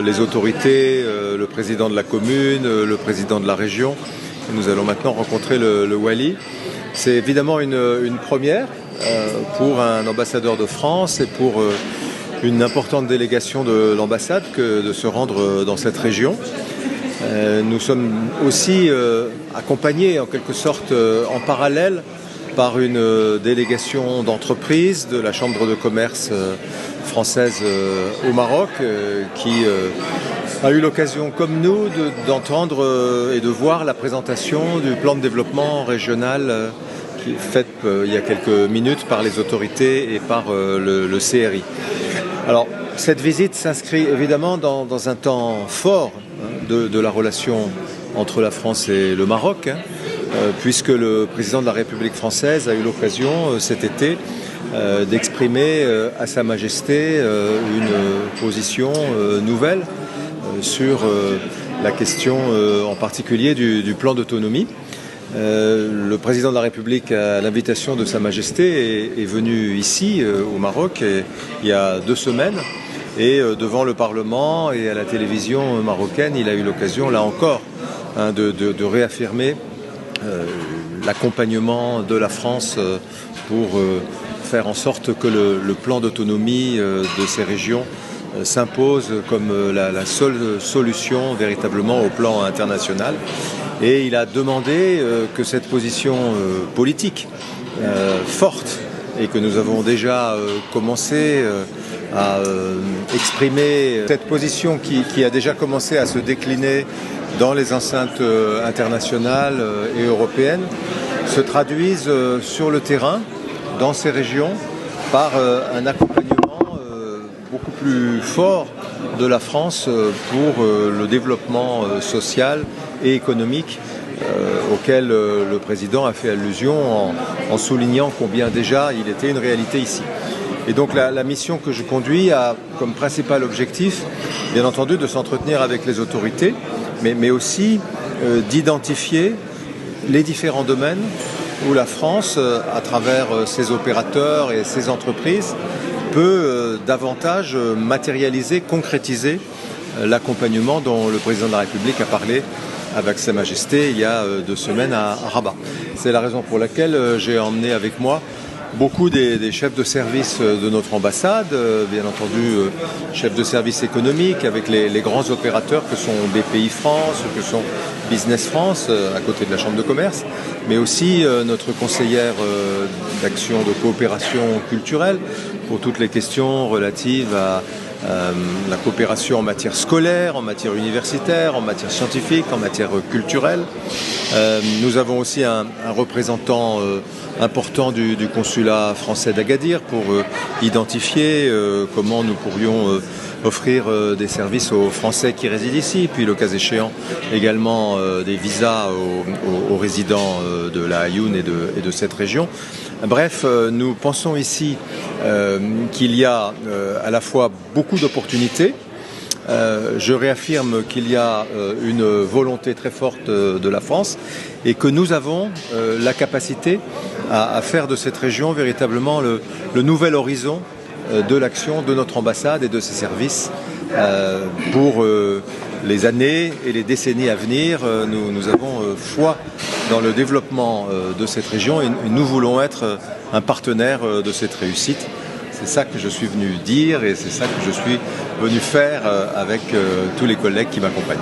les autorités, le président de la commune, le président de la région. Nous allons maintenant rencontrer le Wali. C'est évidemment une première pour un ambassadeur de France et pour une importante délégation de l'ambassade que de se rendre dans cette région. Nous sommes aussi accompagnés en quelque sorte en parallèle par une délégation d'entreprises de la Chambre de commerce française au Maroc qui a eu l'occasion, comme nous, d'entendre et de voir la présentation du plan de développement régional qui est faite il y a quelques minutes par les autorités et par le CRI. Alors, cette visite s'inscrit évidemment dans un temps fort de la relation entre la France et le Maroc, puisque le président de la République française a eu l'occasion cet été d'exprimer à Sa Majesté une position nouvelle sur la question en particulier du plan d'autonomie. Le président de la République, à l'invitation de Sa Majesté, est venu ici au Maroc il y a 2 semaines et devant le Parlement et à la télévision marocaine, il a eu l'occasion là encore de réaffirmer l'accompagnement de la France pour faire en sorte que le plan d'autonomie de ces régions s'impose comme la seule solution véritablement au plan international. Et il a demandé que cette position politique forte et que nous avons déjà commencé à exprimer, cette position qui a déjà commencé à se décliner dans les enceintes internationales et européennes, se traduise sur le terrain, dans ces régions, par un accompagnement beaucoup plus fort de la France pour le développement social et économique auquel le président a fait allusion en soulignant combien déjà il était une réalité ici. Et donc la mission que je conduis a comme principal objectif, bien entendu, de s'entretenir avec les autorités, mais aussi d'identifier les différents domaines où la France, à travers ses opérateurs et ses entreprises, peut davantage matérialiser, concrétiser l'accompagnement dont le président de la République a parlé avec Sa Majesté il y a 2 semaines à Rabat. C'est la raison pour laquelle j'ai emmené avec moi beaucoup des chefs de service de notre ambassade, bien entendu chefs de service économiques avec les grands opérateurs que sont BPI France, que sont Business France, à côté de la Chambre de commerce, mais aussi notre conseillère d'action de coopération culturelle pour toutes les questions relatives à la coopération en matière scolaire, en matière universitaire, en matière scientifique, en matière culturelle. Nous avons aussi un représentant important du consulat français d'Agadir pour identifier comment nous pourrions offrir des services aux Français qui résident ici, puis le cas échéant également des visas aux résidents de la Aïoun et de cette région. Bref, nous pensons ici qu'il y a à la fois beaucoup d'opportunités. Je réaffirme qu'il y a une volonté très forte de la France et que nous avons la capacité à faire de cette région véritablement le nouvel horizon de l'action de notre ambassade et de ses services pour les années et les décennies à venir. Nous avons foi dans le développement de cette région et nous voulons être un partenaire de cette réussite. C'est ça que je suis venu dire et c'est ça que je suis venu faire avec tous les collègues qui m'accompagnent.